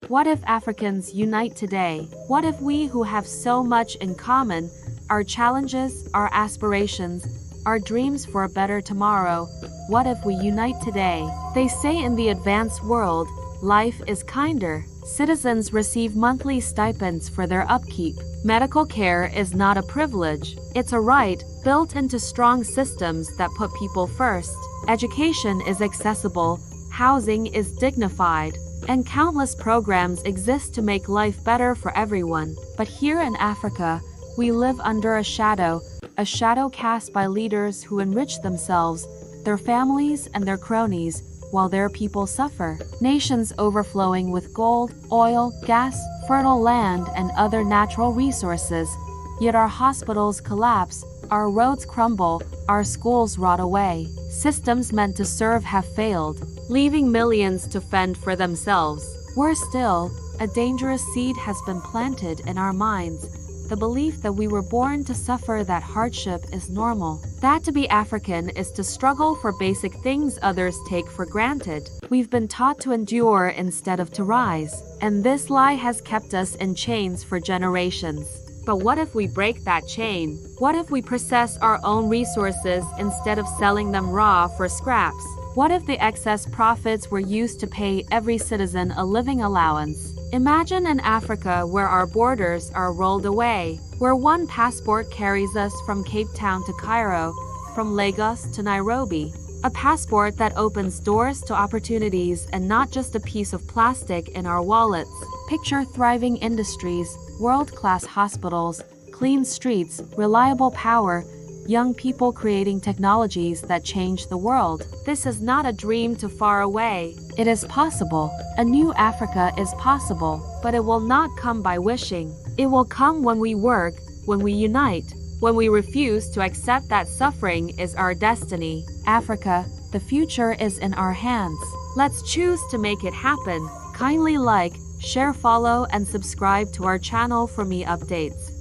What if Africans unite today? What if we who have so much in common, our challenges, our aspirations, our dreams for a better tomorrow, what if we unite today? They say in the advanced world, life is kinder. Citizens receive monthly stipends for their upkeep. Medical care is not a privilege. It's a right, built into strong systems that put people first. Education is accessible, housing is dignified, and countless programs exist to make life better for everyone. But here in Africa, we live under a shadow cast by leaders who enrich themselves, their families, and their cronies, while their people suffer. Nations overflowing with gold, oil, gas, fertile land, and other natural resources. Yet our hospitals collapse, our roads crumble, our schools rot away. Systems meant to serve have failed, leaving millions to fend for themselves. Worse still, a dangerous seed has been planted in our minds. The belief that we were born to suffer, that hardship is normal. That to be African is to struggle for basic things others take for granted. We've been taught to endure instead of to rise. And this lie has kept us in chains for generations. But what if we break that chain? What if we process our own resources instead of selling them raw for scraps? What if the excess profits were used to pay every citizen a living allowance? Imagine an Africa where our borders are rolled away, where one passport carries us from Cape Town to Cairo, from Lagos to Nairobi. A passport that opens doors to opportunities and not just a piece of plastic in our wallets. Picture thriving industries, world-class hospitals, clean streets, reliable power, young people creating technologies that change the world. This is not a dream too far away. It is possible. A new Africa is possible, but it will not come by wishing. It will come when we work, when we unite, when we refuse to accept that suffering is our destiny. Africa, the future is in our hands. Let's choose to make it happen. Kindly like, share, follow, and subscribe to our channel for me updates.